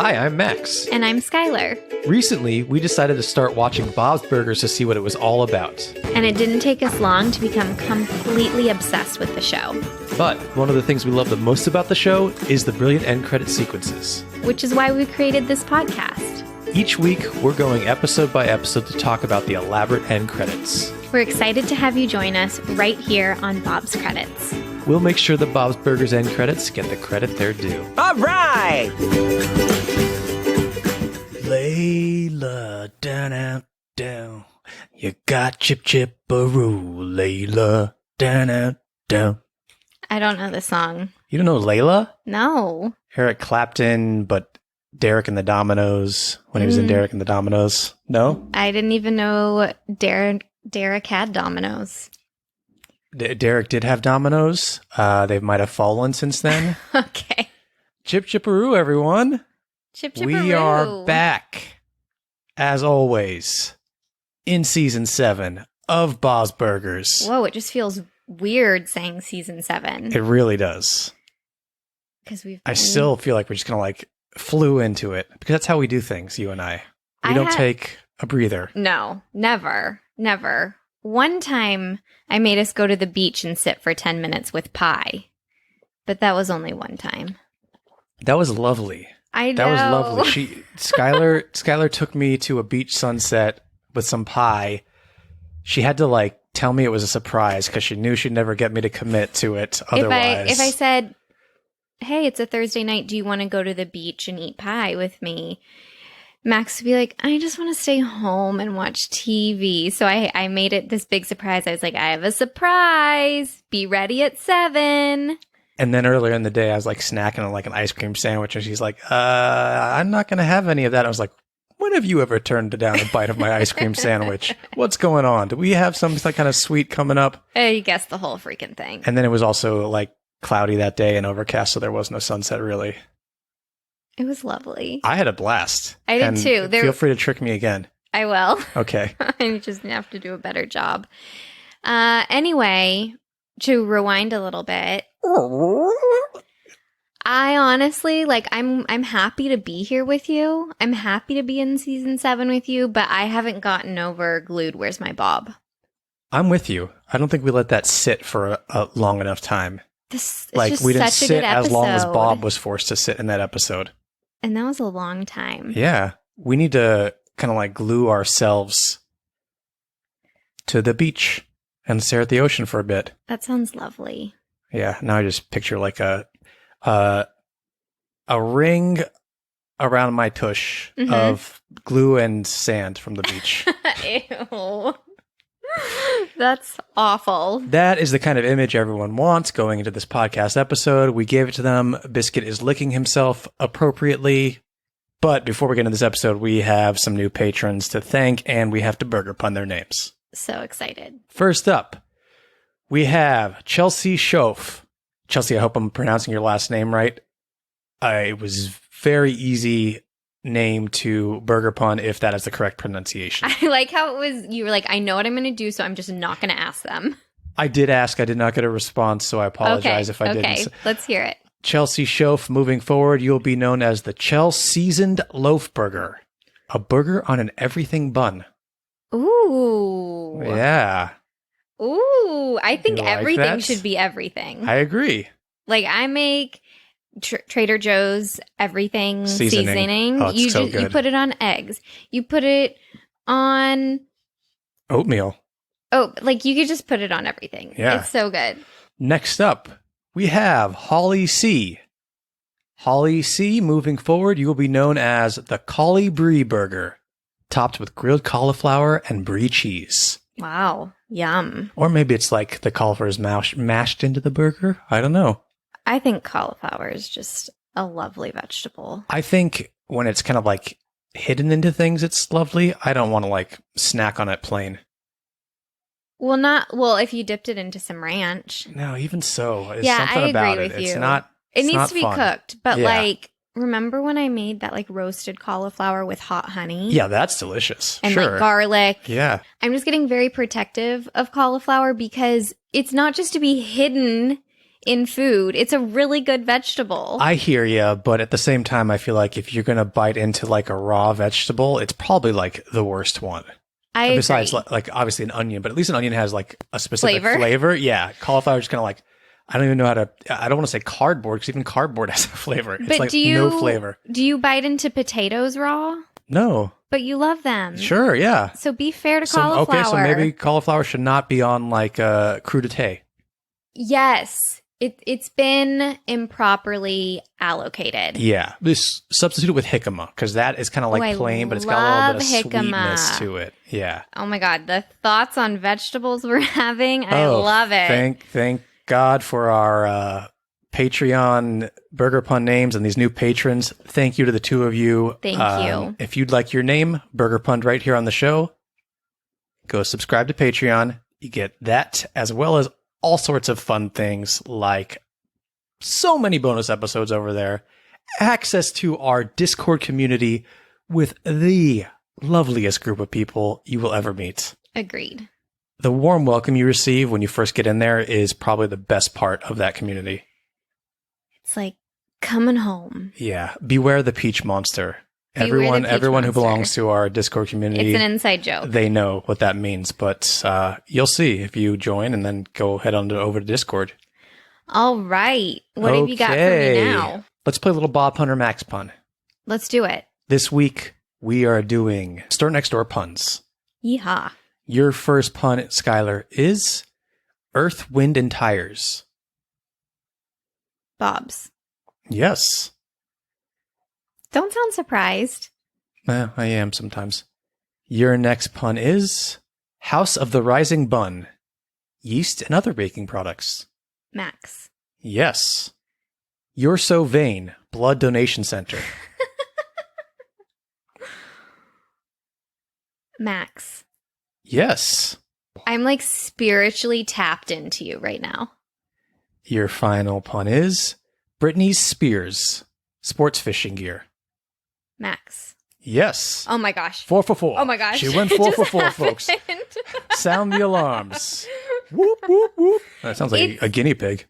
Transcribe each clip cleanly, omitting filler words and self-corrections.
Hi, I'm Max. And I'm Skylar. Recently, we decided to start watching Bob's Burgers to see what it was all about. And it didn't take us long to become completely obsessed with the show. But one of the things we love the most about the show is the brilliant end credit sequences. Which is why we created this podcast. Each week, we're going episode by episode to talk about the elaborate end credits. We're excited to have you join us right here on Bob's Credits. We'll make sure the Bob's Burgers end credits get the credit they're due. All right! Layla, down, out, down. You got chip-chip-a-roo, Layla, down, out, down. I don't know the song. You don't know Layla? No. Eric Clapton, but Derek and the Dominoes, when he was in Derek and the Dominoes. No? I didn't even know Derek had dominoes. Derek did have dominoes. They might have fallen since then. Okay. Chip Chipperoo, everyone. Chip Chipperoo. We are back, as always, in Season 7 of Bob's Burgers. Whoa, it just feels weird saying Season 7. It really does. Because I still feel like we're just going to flew into it. Because that's how we do things, you and I. We don't take a breather. No, never. Never. One time, I made us go to the beach and sit for 10 minutes with pie. But that was only one time. That was lovely. I know. That was lovely. Skylar took me to a beach sunset with some pie. She had to tell me it was a surprise because she knew she'd never get me to commit to it otherwise. If I said, hey, it's a Thursday night, do you want to go to the beach and eat pie with me? Max would be like, I just want to stay home and watch TV. So I made it this big surprise. I was like, I have a surprise. Be ready at 7. And then earlier in the day, I was snacking on an ice cream sandwich. And she's like, I'm not going to have any of that. I was like, when have you ever turned down a bite of my ice cream sandwich? What's going on? Do we have some kind of sweet coming up? You guessed the whole freaking thing. And then it was also cloudy that day and overcast. So there was no sunset really. It was lovely. I had a blast. I did too. Feel free to trick me again. I will. Okay. I just have to do a better job. Anyway, to rewind a little bit, I honestly, I'm happy to be here with you. I'm happy to be in Season 7 with you, but I haven't gotten over Glued Where's My Bob. I'm with you. I don't think we let that sit for a long enough time. We didn't sit as long as Bob was forced to sit in that episode. And that was a long time. Yeah. We need to kind of glue ourselves to the beach and stare at the ocean for a bit. That sounds lovely. Yeah. Now I just picture a ring around my tush of glue and sand from the beach. Ew. That's awful. That is the kind of image everyone wants going into this podcast episode. We gave it to them. Biscuit is licking himself appropriately. But before we get into this episode, we have some new patrons to thank, and we have to burger pun their names. So excited. First up, we have Chelsea Schoaf. Chelsea, I hope I'm pronouncing your last name right. It was very easy name to burger pun if that is the correct pronunciation. I like how it was, you were like, I know what I'm going to do, so I'm just not going to ask them. I did ask. I did not get a response, so I apologize if I didn't. Okay, let's hear it. Chelsea Schoaf, moving forward, you'll be known as the Chel Seasoned Loaf Burger. A burger on an everything bun. Ooh. Yeah. Ooh, I think everything that? should be everything. I agree. I make Trader Joe's everything seasoning. Oh, it's so good. You put it on eggs. You put it on oatmeal. Oh, you could just put it on everything. Yeah. It's so good. Next up, we have Holly C. Holly C, moving forward, you will be known as the Collie Brie Burger, topped with grilled cauliflower and brie cheese. Wow. Yum. Or maybe it's the cauliflower is mashed into the burger. I don't know. I think cauliflower is just a lovely vegetable. I think when it's kind of hidden into things, it's lovely. I don't want to snack on it plain. Well, if you dipped it into some ranch. No, even so. It's yeah, something I about agree it. with you. It's not. It needs not to be fun. cooked, but Yeah. remember when I made that roasted cauliflower with hot honey? Yeah, that's delicious. And sure. Garlic. Yeah. I'm just getting very protective of cauliflower because it's not just to be hidden in food. It's a really good vegetable. I hear you, but at the same time, I feel like if you're going to bite into like a raw vegetable, it's probably like the worst one. Besides, agree. like obviously an onion, but at least an onion has like a specific Flavor. flavor. Yeah. Cauliflower is kind of like, I don't even know how to, I don't want to say cardboard because even cardboard has a flavor. It's But like no flavor. Do you bite into potatoes raw? No. But you love them. Sure. Yeah. So be fair to cauliflower. Okay. So maybe cauliflower should not be on like crudité. Yes. It's been improperly allocated. Yeah. This substitute it with jicama because that is kind of like plain, but it's got a little bit of sweetness to it. Yeah. Oh my God. The thoughts on vegetables we're having. I love it. Thank God for our Patreon burger pun names and these new patrons. Thank you to the two of you. Thank you. If you'd like your name burger punned right here on the show, go subscribe to Patreon. You get that as well as all sorts of fun things like so many bonus episodes over there, access to our Discord community with the loveliest group of people you will ever meet. Agreed. The warm welcome you receive when you first get in there is probably the best part of that community. It's like coming home. Yeah. Beware the peach monster. Beware the peach Everyone who monster. belongs to our Discord community. It's an inside joke. They know what that means, but you'll see if you join and then go head on over to Discord. All right. What have you got for me now? Let's play a little Bob Pun or Max Pun. Let's do it. This week, we are doing Store Next Door puns. Yeehaw. Your first pun, Skylar, is Earth, Wind, and Tires. Bob's. Yes. Don't sound surprised. I am sometimes. Your next pun is House of the Rising Bun. Yeast and other baking products. Max. Yes. You're So Vain. Blood Donation Center. Max. Yes. I'm like spiritually tapped into you right now. Your final pun is Britney Spears. Sports fishing gear. Max. Yes. Oh my gosh. 4 for 4. Oh my gosh. She went It 4 just for 4, happened. folks. Sound the alarms. Whoop, whoop, whoop. That sounds like a guinea pig.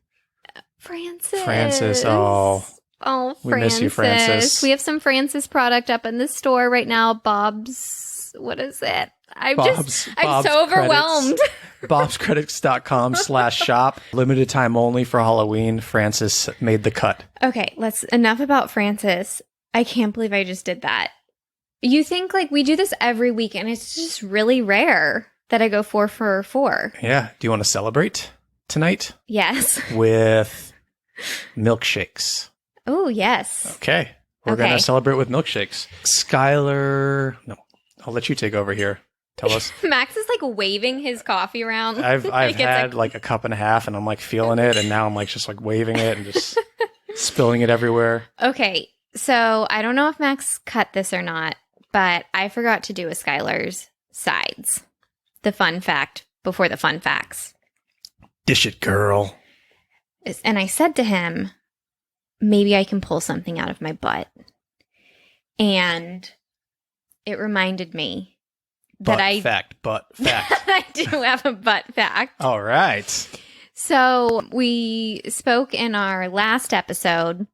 Francis. Oh, Francis. we miss you, Francis. We have some Francis product up in the store right now. Bob's. What is it? I'm Bob's so overwhelmed. Bobscredits.com/shop. Limited time only for Halloween. Francis made the cut. Okay, enough about Francis. I can't believe I just did that. You think like we do this every week and it's just really rare that I go 4 for 4. Yeah. Do you want to celebrate tonight? Yes. With milkshakes. Oh, yes. Okay. We're going to celebrate with milkshakes. Skylar. No, I'll let you take over here. Tell us. Max is like waving his coffee around. I've had like a cup and a half and I'm like feeling it. And now I'm like just like waving it and just spilling it everywhere. Okay. So I don't know if Max cut this or not, but I forgot to do a Skylar's sides. The fun fact before the fun facts. Dish it, girl. And I said to him, maybe I can pull something out of my butt. And it reminded me that I do have a butt fact. All right. So we spoke in our last episode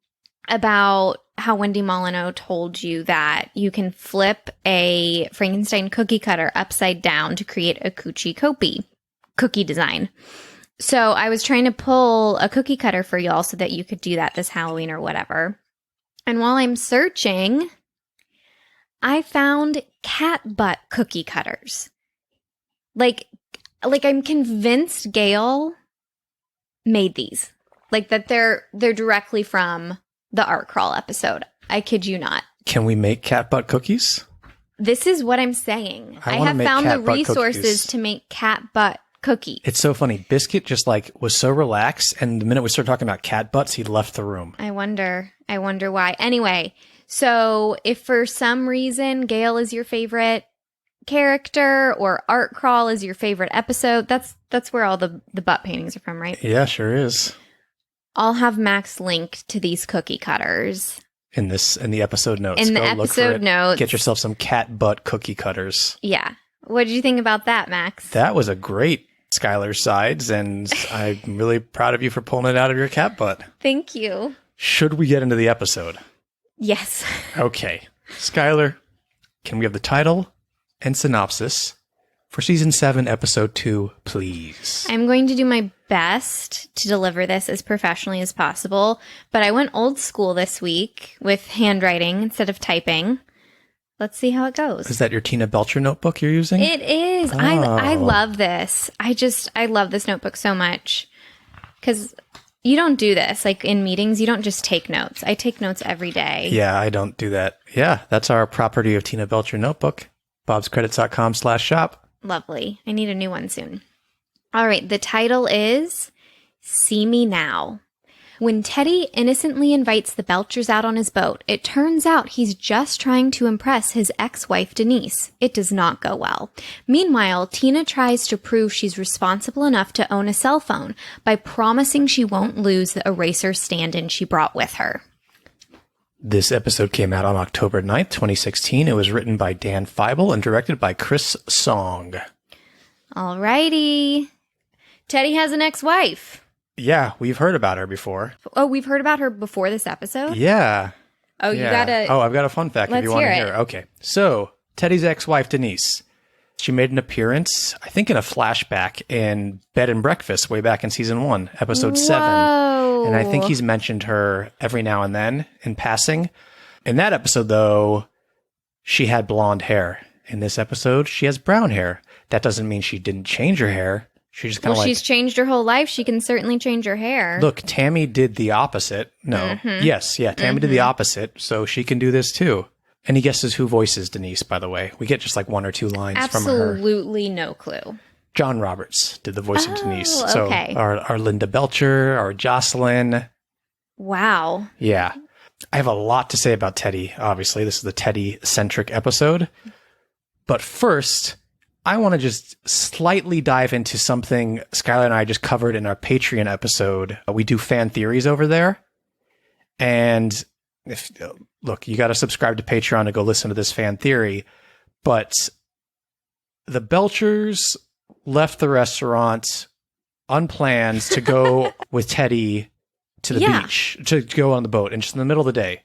about how Wendy Molyneux told you that you can flip a Frankenstein cookie cutter upside down to create a cookie design. So I was trying to pull a cookie cutter for y'all so that you could do that this Halloween or whatever. And while I'm searching, I found cat butt cookie cutters. Like I'm convinced Gail made these. Like that they're directly from the Art Crawl episode. I kid you not. Can we make cat butt cookies? This is what I'm saying. I wanna have make found cat the butt resources cookies. to make cat butt cookies. It's so funny. Biscuit just like was so relaxed, and the minute we started talking about cat butts, he left the room. I wonder why. Anyway, so if for some reason Gail is your favorite character or Art Crawl is your favorite episode, that's where all the butt paintings are from, right? Yeah, sure is. I'll have Max link to these cookie cutters In the episode notes. in the Go look for episode it. notes. Get yourself some cat butt cookie cutters. Yeah. What did you think about that, Max? That was a great Skylar's sides, and I'm really proud of you for pulling it out of your cat butt. Thank you. Should we get into the episode? Yes. Okay. Skylar, can we have the title and synopsis for Season 7, Episode 2, please? I'm going to do my best to deliver this as professionally as possible, but I went old school this week with handwriting instead of typing. Let's see how it goes. Is that your Tina Belcher notebook you're using? It is. Oh. I love this. I love this notebook so much. Because you don't do this. Like in meetings, you don't just take notes. I take notes every day. Yeah, I don't do that. Yeah, that's our property of Tina Belcher notebook. bobscredits.com/shop. Lovely. I need a new one soon. All right. The title is See Me Now. When Teddy innocently invites the Belchers out on his boat, it turns out he's just trying to impress his ex-wife Denise. It does not go well. Meanwhile, Tina tries to prove she's responsible enough to own a cell phone by promising she won't lose the eraser stand-in she brought with her. This episode came out on October 9th, 2016. It was written by Dan Feibel and directed by Chris Song. Alrighty. Teddy has an ex-wife. Yeah, we've heard about her before. Oh, we've heard about her before this episode? Yeah. Oh, you gotta... Oh, I've got a fun fact if you want to hear it. Okay. So, Teddy's ex-wife, Denise, she made an appearance, I think in a flashback in Bed and Breakfast way back in Season 1, Episode 7. And I think he's mentioned her every now and then in passing. In that episode, though, she had blonde hair. In this episode, she has brown hair. That doesn't mean she didn't change her hair. She just kind of she's changed her whole life. She can certainly change her hair. Look, Tammy did the opposite. No. Mm-hmm. Yes, yeah, Tammy did the opposite, so she can do this too. Any guesses who voices Denise, by the way? We get just like one or two lines from her. Absolutely no clue. John Roberts did the voice of Denise. So okay. our Linda Belcher, our Jocelyn. Wow. Yeah. I have a lot to say about Teddy, obviously. This is the Teddy-centric episode. But first, I want to just slightly dive into something Skylar and I just covered in our Patreon episode. We do fan theories over there. And look, you got to subscribe to Patreon to go listen to this fan theory. But the Belchers left the restaurant unplanned to go with Teddy to the beach, to go on the boat, and just in the middle of the day.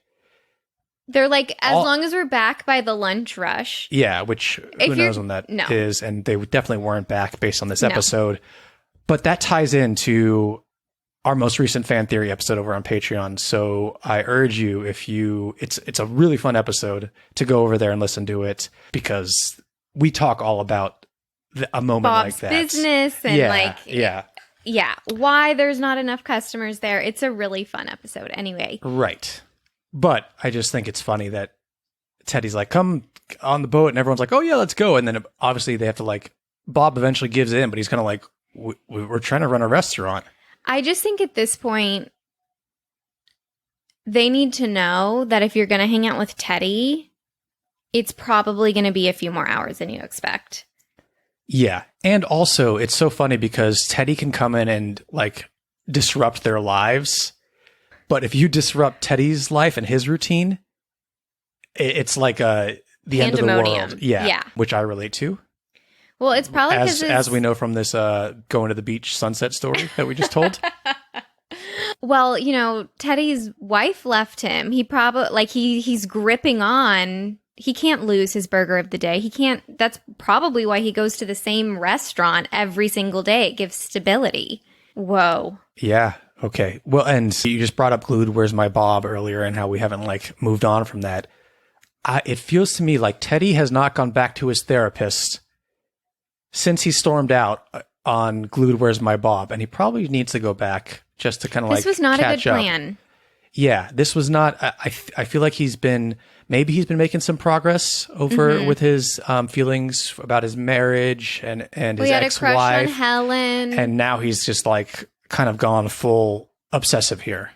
They're like, as long as we're back by the lunch rush. Yeah, which who knows when that is, and they definitely weren't back based on this episode. But that ties into our most recent fan theory episode over on Patreon. So I urge you, it's a really fun episode to go over there and listen to it, because we talk all about a moment Bob's like that. Business and yeah, why there's not enough customers there. It's a really fun episode anyway. Right. But I just think it's funny that Teddy's like, come on the boat, and everyone's like, oh yeah, let's go. And then obviously they have to like, Bob eventually gives in, but he's kind of like, we're trying to run a restaurant. I just think at this point, they need to know that if you're going to hang out with Teddy, it's probably going to be a few more hours than you expect. Yeah. And also, it's so funny because Teddy can come in and like disrupt their lives. But if you disrupt Teddy's life and his routine, it's like the end of the world. Yeah. Which I relate to. Well, it's probably as we know from this going to the beach sunset story that we just told. Well, you know, Teddy's wife left him. He probably he's gripping on. He can't lose his burger of the day. He can't. That's probably why he goes to the same restaurant every single day. It gives stability. Whoa. Yeah. Okay. Well, and you just brought up Glued, Where's My Bob earlier, and how we haven't like moved on from that. It feels to me like Teddy has not gone back to his therapist since he stormed out on Glued, Where's My Bob, and he probably needs to go back just to kind of like catch up. This was not a good plan. Yeah, this was not. I feel like he's been making some progress over with his feelings about his marriage and his ex-wife. We had a crush on Helen, and now he's just like kind of gone full obsessive here.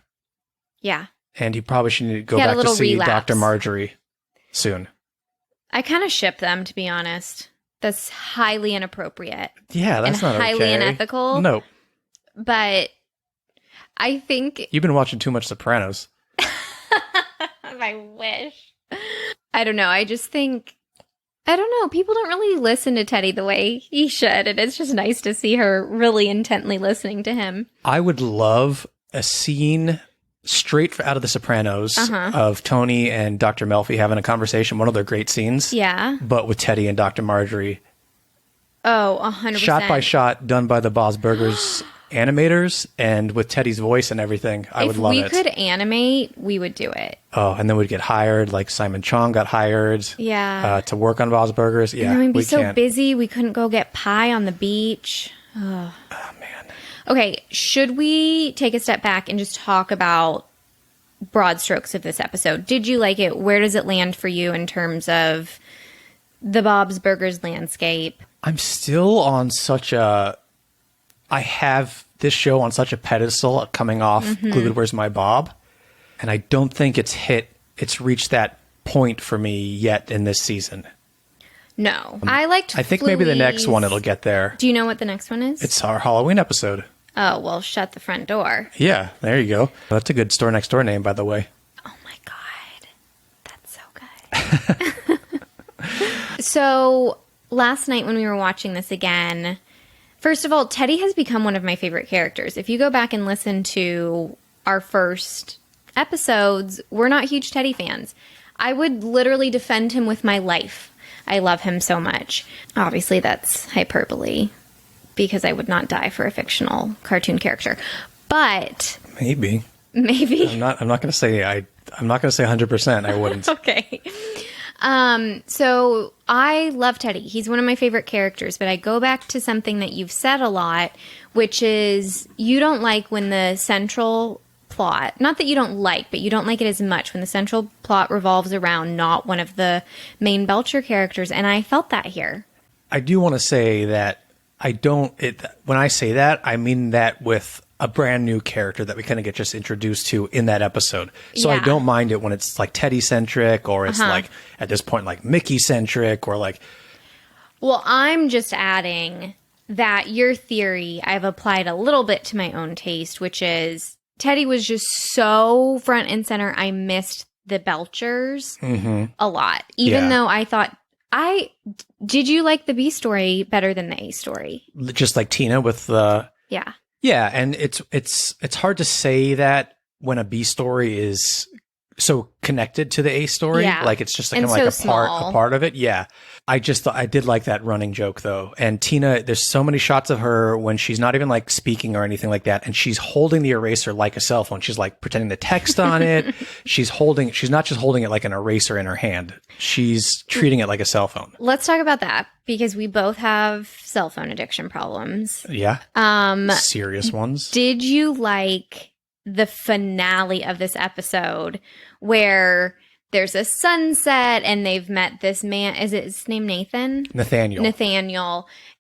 Yeah. And he probably should need to go back to see Dr. Marjorie soon. I kind of ship them, to be honest. That's highly inappropriate. Yeah, that's not okay. Highly unethical. No. But I think... You've been watching too much Sopranos. I wish. I don't know. I just think I don't know. People don't really listen to Teddy the way he should. And it's just nice to see her really intently listening to him. I would love a scene straight out of The Sopranos of Tony and Dr. Melfi having a conversation. One of their great scenes. Yeah. But with Teddy and Dr. Marjorie. Oh, 100%. Shot by shot, done by the Bob's Burgers animators, and with Teddy's voice and everything. I would love it. If we could animate, we would do it. Oh, and then we'd get hired, like Simon Chong got hired to work on Bob's Burgers. Yeah, and we'd be so busy, we couldn't go get pie on the beach. Oh, man. Okay, should we take a step back and just talk about broad strokes of this episode? Did you like it? Where does it land for you in terms of the Bob's Burgers landscape? I'm still on such a... I have this show on such a pedestal coming off Glued Where's My Bob? And I don't think it's reached that point for me yet in this season. No. I think maybe the next one it'll get there. Do you know what the next one is? It's our Halloween episode. Oh, well, shut the front door. Yeah, there you go. That's a good Store Next Door name, by the way. Oh my God. That's so good. So last night when we were watching this again, first of all, Teddy has become one of my favorite characters. If you go back and listen to our first episodes, we're not huge Teddy fans. I would literally defend him with my life. I love him so much. Obviously, that's hyperbole because I would not die for a fictional cartoon character. But maybe. I'm not going to say I'm not going to say 100%. I wouldn't. Okay. So I love Teddy. He's one of my favorite characters, but I go back to something that you've said a lot, which is you don't like when the central plot, not that you don't like, but you don't like it as much when the central plot revolves around not one of the main Belcher characters. And I felt that here. I do want to say that when I say that, I mean that with a brand new character that we kind of get just introduced to in that episode. So yeah. I don't mind it when it's like Teddy centric or it's like at this point like Mickey centric or like. Well, I'm just adding that your theory I've applied a little bit to my own taste, which is Teddy was just so front and center. I missed the Belchers a lot, even though I thought did you like the B story better than the A story? Just like Tina with the Yeah, and it's hard to say that when a B story is so connected to the A story. Yeah. Like it's just like, kind of like a part of it. Yeah. I did like that running joke though. And Tina, there's so many shots of her when she's not even like speaking or anything like that. And she's holding the eraser like a cell phone. She's like pretending to text on it. She's not just holding it like an eraser in her hand. She's treating it like a cell phone. Let's talk about that because we both have cell phone addiction problems. Yeah. Serious ones. Did you like the finale of this episode where there's a sunset and they've met this man? Is it his name Nathan? Nathaniel.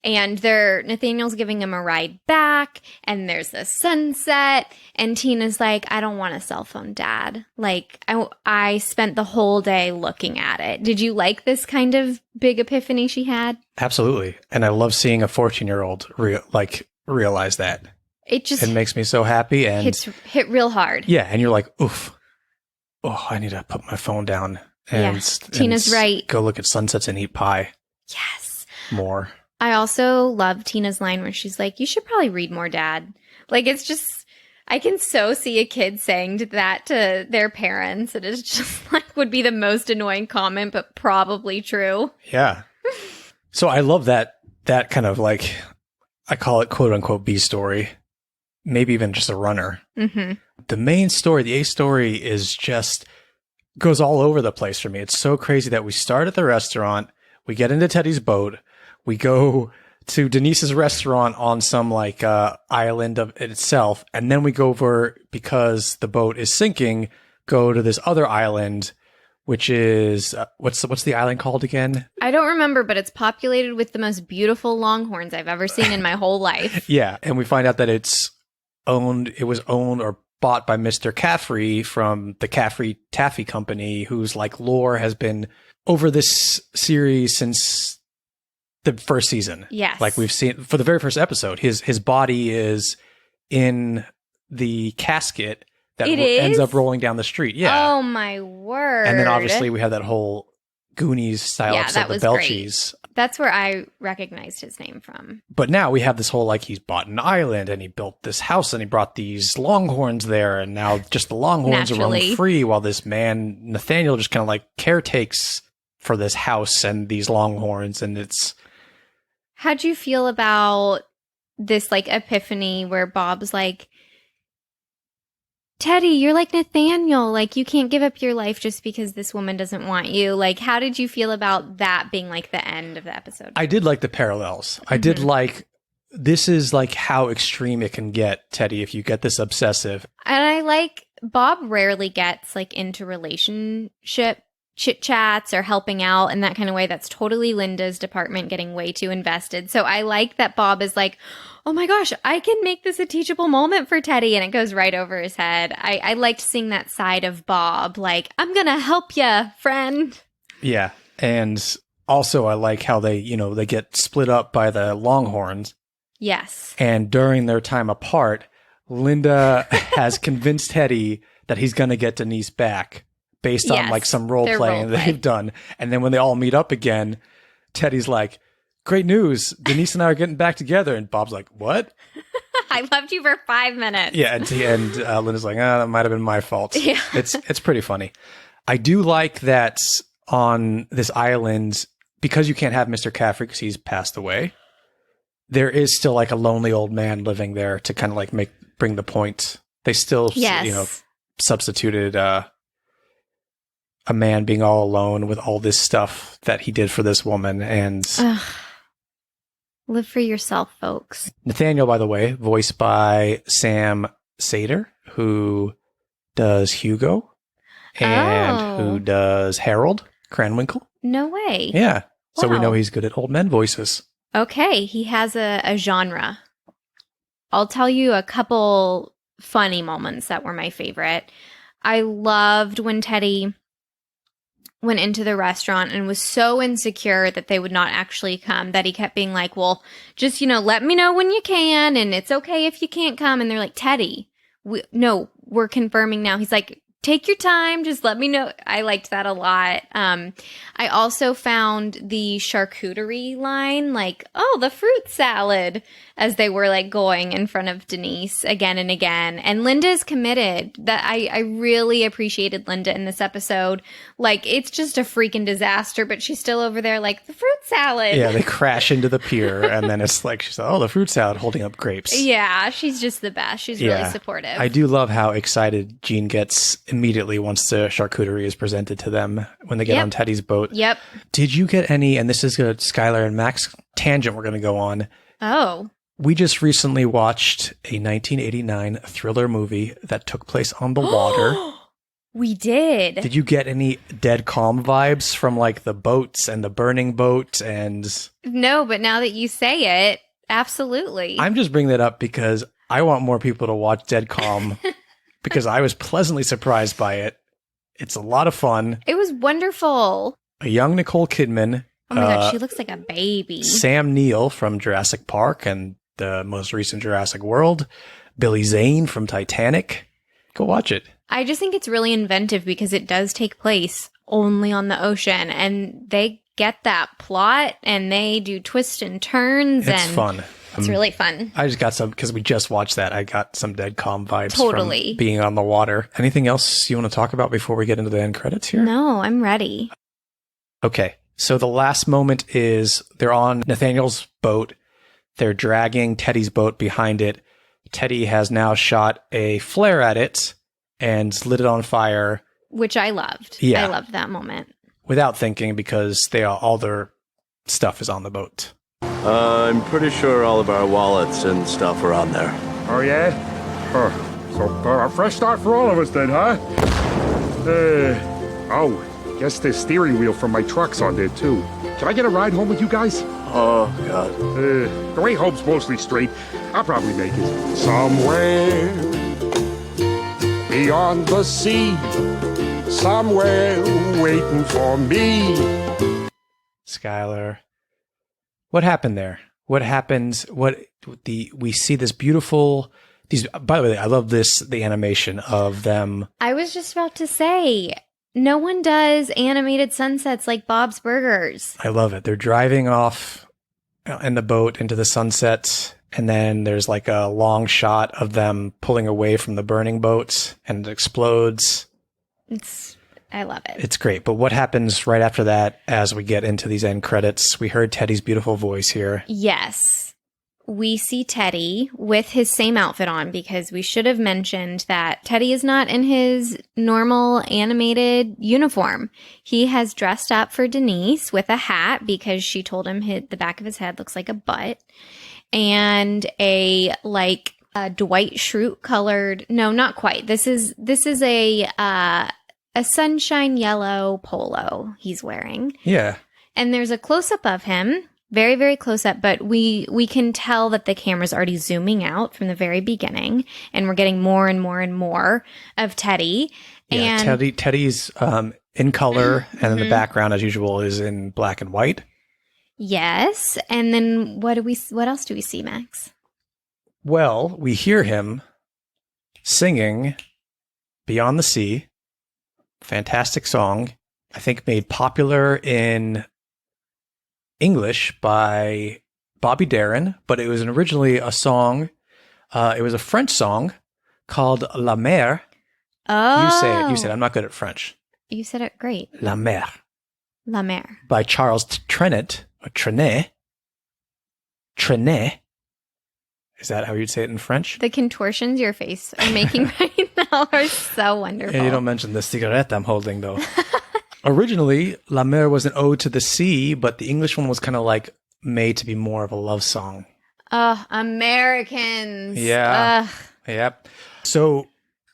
And Nathaniel's giving him a ride back and there's the sunset and Tina's like, I don't want a cell phone, Dad. Like I spent the whole day looking at it. Did you like this kind of big epiphany she had? Absolutely. And I love seeing a 14-year-old realize that. It makes me so happy and hit real hard. Yeah, and you're like, oof. Oh, I need to put my phone down and Tina's right. Go look at sunsets and eat pie. Yes. More. I also love Tina's line where she's like, you should probably read more, Dad. Like it's just I can so see a kid saying that to their parents. It is just like would be the most annoying comment, but probably true. Yeah. So I love that kind of like I call it quote unquote B story. Maybe even just a runner. Mm-hmm. The main story, the A story, is just goes all over the place for me. It's so crazy that we start at the restaurant, we get into Teddy's boat, we go to Denise's restaurant on some like island of itself, and then we go over because the boat is sinking. Go to this other island, which is what's the island called again? I don't remember, but it's populated with the most beautiful longhorns I've ever seen in my whole life. Yeah, and we find out that it was owned or bought by Mr. Caffrey from the Caffrey Taffy Company, whose like lore has been over this series since the first season. Yes. Like we've seen for the very first episode, his body is in the casket that ends up rolling down the street. Yeah. Oh my word. And then obviously we have that whole Goonies style Yeah, episode, that the was Belchies. That's where I recognized his name from. But now we have this whole, like, he's bought an island and he built this house and he brought these longhorns there, and now just the longhorns are roaming free while this man, Nathaniel, just kind of like caretakes for this house and these longhorns, and it's... How'd you feel about this, like, epiphany where Bob's like, Teddy, you're like Nathaniel. Like, you can't give up your life just because this woman doesn't want you. Like, how did you feel about that being, like, the end of the episode? I did like the parallels. I did like, this is, like, how extreme it can get, Teddy, if you get this obsessive. And I like, Bob rarely gets, like, into relationship chit-chats or helping out in that kind of way. That's totally Linda's department, getting way too invested. So I like that Bob is like, oh my gosh, I can make this a teachable moment for Teddy, and it goes right over his head. I liked seeing that side of Bob, like, I'm gonna help ya, friend. Yeah, and also I like how they, you know, they get split up by the Longhorns. Yes. And during their time apart, Linda has convinced Teddy that he's gonna get Denise back based on, like, some role playing they've done. And then when they all meet up again, Teddy's like, great news, Denise and I are getting back together. And Bob's like, what? I loved you for 5 minutes. Yeah, and Linda's like, that might have been my fault. Yeah. It's pretty funny. I do like that on this island, because you can't have Mr. Caffrey because he's passed away, there is still, like, a lonely old man living there to kind of, like, bring the point. They still, you know, substituted a man being all alone with all this stuff that he did for this woman. And live for yourself, folks. Nathaniel, by the way, voiced by Sam Sater, who does Hugo and who does Harold Cranwinkle. No way. Yeah. So Wow. we know he's good at old men voices. Okay, he has a genre. I'll tell you a couple funny moments that were my favorite. I loved when Teddy went into the restaurant and was so insecure that they would not actually come, that he kept being like, well, just, you know, let me know when you can, and it's okay if you can't come. And they're like, Teddy, we're confirming now. He's like, take your time, just let me know. I liked that a lot. I also found the charcuterie line, like, oh, the fruit salad, as they were, like, going in front of Denise again and again. And Linda's committed. That I really appreciated Linda in this episode. Like, it's just a freaking disaster, but she's still over there like, the fruit salad. Yeah, they crash into the pier, and then it's like, she's like, oh, the fruit salad, holding up grapes. Yeah, she's just the best. She's really supportive. I do love how excited Jean gets immediately once the charcuterie is presented to them when they get on Teddy's boat. Yep. Did you get any, and this is a Skylar and Max tangent we're going to go on. Oh. We just recently watched a 1989 thriller movie that took place on the water. We did. Did you get any Dead Calm vibes from, like, the boats and the burning boat? And no, but now that you say it, absolutely. I'm just bringing that up because I want more people to watch Dead Calm because I was pleasantly surprised by it. It's a lot of fun. It was wonderful. A young Nicole Kidman. Oh my God, she looks like a baby. Sam Neill from Jurassic Park and the most recent Jurassic World. Billy Zane from Titanic. Go watch it. I just think it's really inventive because it does take place only on the ocean, and they get that plot and they do twists and turns. It's fun. It's really fun. I just got some, because we just watched that, I got some Dead Calm vibes Totally. from being on the water. Anything else you want to talk about before we get into the end credits here? No, I'm ready. Okay, so the last moment is they're on Nathaniel's boat. They're dragging Teddy's boat behind it. Teddy has now shot a flare at it and lit it on fire. Which I loved. Yeah. I loved that moment. Without thinking, because all their stuff is on the boat. I'm pretty sure all of our wallets and stuff are on there. Oh, yeah? So a fresh start for all of us then, huh? Guess the steering wheel from my truck's on there, too. Can I get a ride home with you guys? Oh, God. The way home's mostly straight. I'll probably make it. Somewhere beyond the sea, somewhere waiting for me. Skylar, what happened there? What happens? We see this beautiful, by the way, I love the animation of them. I was just about to say, No one does animated sunsets like Bob's Burgers. I love it. They're driving off in the boat into the sunset, and then there's like a long shot of them pulling away from the burning boats, and it explodes. I love it. It's great. But what happens right after that as we get into these end credits? We heard Teddy's beautiful voice here. Yes. We see Teddy with his same outfit on, because we should have mentioned that Teddy is not in his normal animated uniform. He has dressed up for Denise with a hat because she told him the back of his head looks like a butt, and a Dwight Schrute colored. No, not quite. This is a sunshine yellow polo he's wearing. Yeah. And there's a close up of him. Very, very close up, but we can tell that the camera's already zooming out from the very beginning, and we're getting more and more and more of Teddy. Yeah, And Teddy's in color, and then the background, as usual, is in black and white. yes, and then what else do we see, Max? Well, we hear him singing Beyond the Sea. Fantastic song. I think made popular in English by Bobby Darin, but it was originally a song. It was a French song called La Mer. Oh. You say it. I'm not good at French. You said it great. La Mer. La Mer. By Charles Trenet, or Trenet. Trenet. Is that how you'd say it in French? The contortions your face are making right now are so wonderful. And you don't mention the cigarette I'm holding, though. Originally, La Mer was an ode to the sea, but the English one was kind of like made to be more of a love song. Americans. Yeah. Yep. So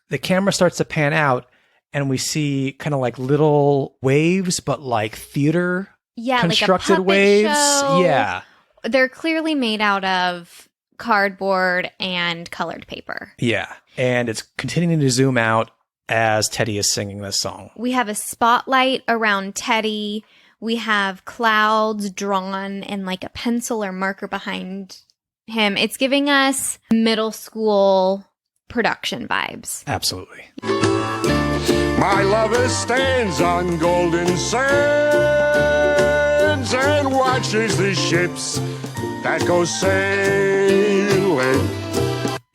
the camera starts to pan out, and we see kind of like little waves, but like theater constructed like a puppet waves. show. Yeah. They're clearly made out of cardboard and colored paper. Yeah. And it's continuing to zoom out as Teddy is singing this song. We have a spotlight around Teddy. We have clouds drawn and like a pencil or marker behind him. It's giving us middle school production vibes. Absolutely. My lover stands on golden sands and watches the ships that go sailing.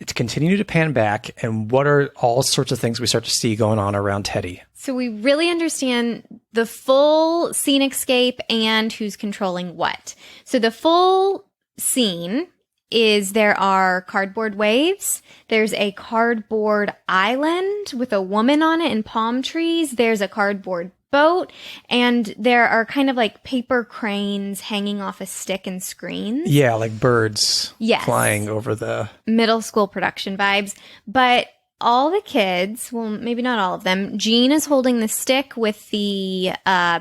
It's continuing to pan back, and what are all sorts of things we start to see going on around Teddy? So we really understand the full scenescape and who's controlling what. So the full scene is there are cardboard waves. There's a cardboard island with a woman on it and palm trees. There's a cardboard boat, and there are kind of like paper cranes hanging off a stick and screens. Yeah, like birds flying over the... Middle school production vibes. But all the kids, well, maybe not all of them, Jean is holding the stick with the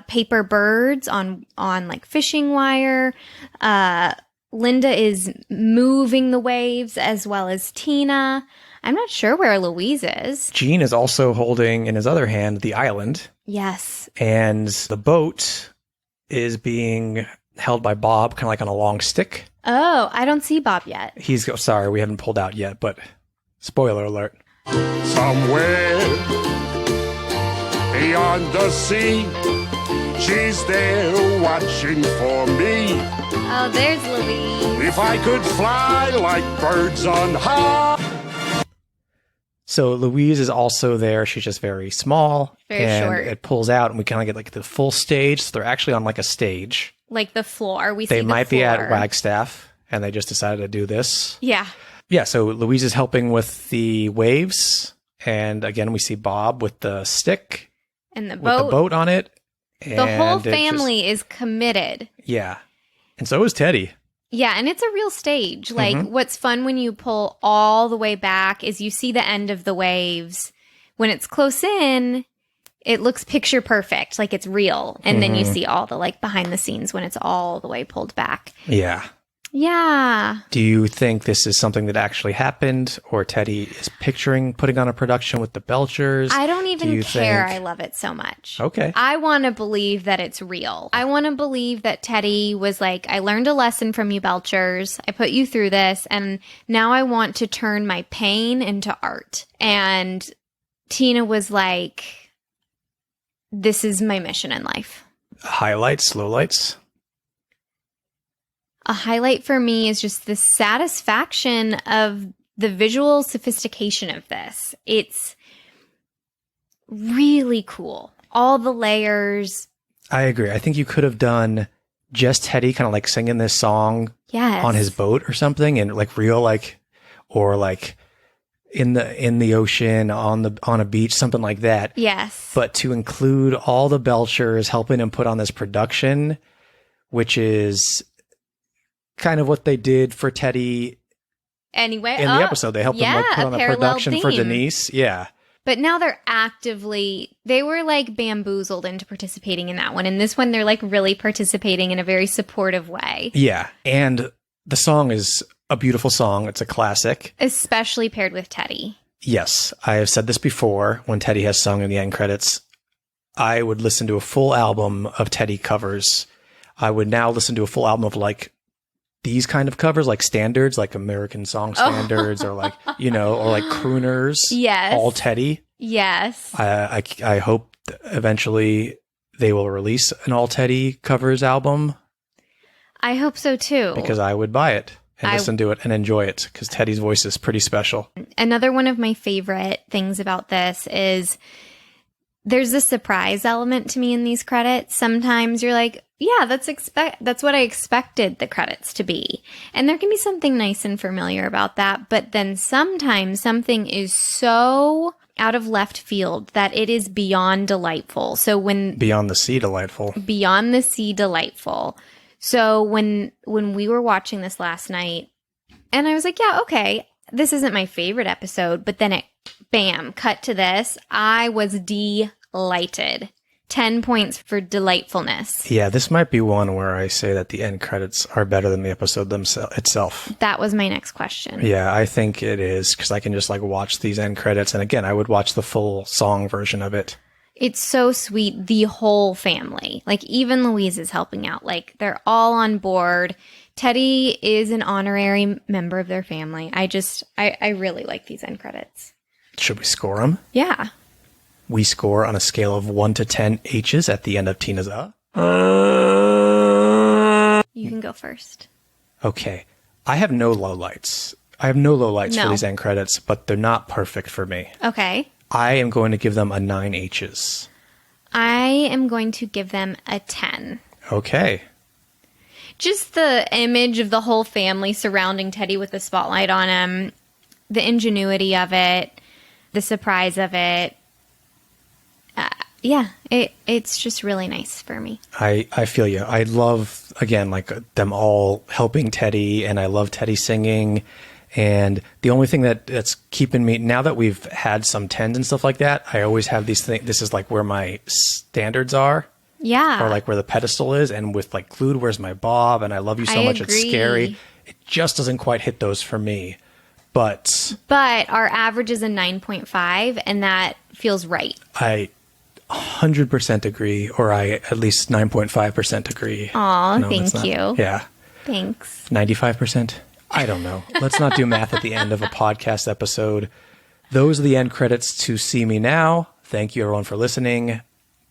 paper birds on like fishing wire. Linda is moving the waves, as well as Tina. I'm not sure where Louise is. Jean is also holding in his other hand the island. Yes. And the boat is being held by Bob, kind of like on a long stick. Oh, I don't see Bob yet. Sorry, we haven't pulled out yet, but spoiler alert. Somewhere beyond the sea, she's there watching for me. Oh, there's Louise. If I could fly like birds on high. So Louise is also there. She's just very small. Very and short. It pulls out, and we kind of get like the full stage. So they're actually on like a stage. Like the floor. They might be at Wagstaff, and they just decided to do this. Yeah. Yeah, so Louise is helping with the waves. And again, we see Bob with the stick. And the with boat. the boat on it. The whole family is committed. Yeah. And so is Teddy. Yeah, and it's a real stage. Like, what's fun when you pull all the way back is you see the end of the waves. When it's close in, it looks picture perfect, like it's real. And then you see all the, like, behind the scenes when it's all the way pulled back. Yeah. Yeah. Do you think this is something that actually happened, or Teddy is picturing putting on a production with the Belchers? I don't even care. Think... I love it so much. Okay. I want to believe that it's real. I want to believe that Teddy was like, I learned a lesson from you Belchers. I put you through this, and now I want to turn my pain into art. And Tina was like, this is my mission in life. Highlights, lowlights? A highlight for me is just the satisfaction of the visual sophistication of this. It's really cool. All the layers. I agree. I think you could have done just Teddy kind of like singing this song on his boat or something, and like real like, or like in the ocean on a beach, something like that. Yes. But to include all the Belchers helping him put on this production, which is kind of what they did for Teddy anyway in the episode. They helped him like put on a production for Denise. Yeah. But now they were like bamboozled into participating in that one. And this one, they're like really participating in a very supportive way. Yeah. And the song is a beautiful song. It's a classic. Especially paired with Teddy. Yes. I have said this before when Teddy has sung in the end credits. I would listen to a full album of Teddy covers. I would now listen to a full album of like these kind of covers, like standards, like American song standards, or like, or like crooners. Yes. All Teddy. Yes. I hope eventually they will release an all Teddy covers album. I hope so too. Because I would buy it and listen to it and enjoy it, because Teddy's voice is pretty special. Another one of my favorite things about this is there's a surprise element to me in these credits. Sometimes you're like, yeah, that's what I expected the credits to be. And there can be something nice and familiar about that. But then sometimes something is so out of left field that it is beyond delightful. So Beyond the Sea delightful. Beyond the Sea delightful. So when we were watching this last night, and I was like, yeah, okay, this isn't my favorite episode, but then bam, cut to this. I was delighted. 10 points for delightfulness. Yeah, this might be one where I say that the end credits are better than the episode itself. That was my next question. Yeah, I think it is, because I can just like watch these end credits. And again, I would watch the full song version of it. It's so sweet. The whole family, like even Louise is helping out. Like they're all on board. Teddy is an honorary member of their family. I really like these end credits. Should we score them? Yeah. We score on a scale of 1 to 10 H's at the end of Tina's You can go first. Okay. I have no lowlights. For these end credits, but they're not perfect for me. Okay. I am going to give them a 9 H's. I am going to give them a 10. Okay. Just the image of the whole family surrounding Teddy with the spotlight on him, the ingenuity of it, the surprise of it. Yeah, it's just really nice for me. I feel you. I love, again, like them all helping Teddy, and I love Teddy singing. And the only thing that's keeping me, now that we've had some 10s and stuff like that, I always have these things. This is like where my standards are. Yeah. Or like where the pedestal is. And with like Glued, Where's My Bob? And I Love You So Much, It's Scary. It just doesn't quite hit those for me. But our average is a 9.5, and that feels right. I 100% agree, or I at least 9.5% agree. Aw, thank you. Yeah. Thanks. 95%? I don't know. Let's not do math at the end of a podcast episode. Those are the end credits to See Me Now. Thank you, everyone, for listening.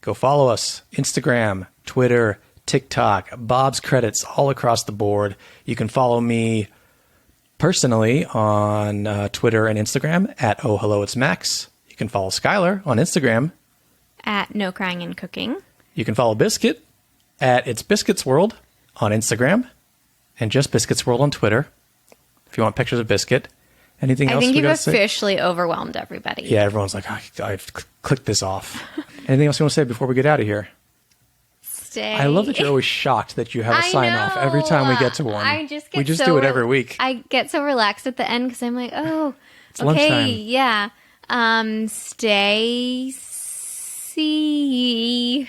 Go follow us. Instagram, Twitter, TikTok, Bob's Credits, all across the board. You can follow me personally on Twitter and Instagram at Oh Hello It's Max. You can follow Skylar on Instagram At No Crying and Cooking. You can follow Biscuit at It's Biscuits World on Instagram, and Just Biscuits World on Twitter. If you want pictures of Biscuit. Anything else? I think you've officially overwhelmed everybody. Yeah, everyone's like, I've clicked this off. Anything else you want to say before we get out of here? Stay. I love that you're always shocked that you have a sign off every time we get to one. We just do it every week. I get so relaxed at the end because I'm like, oh, it's okay, lunchtime. Yeah. Stay. See.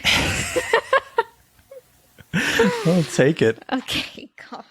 I'll take it. Okay, God.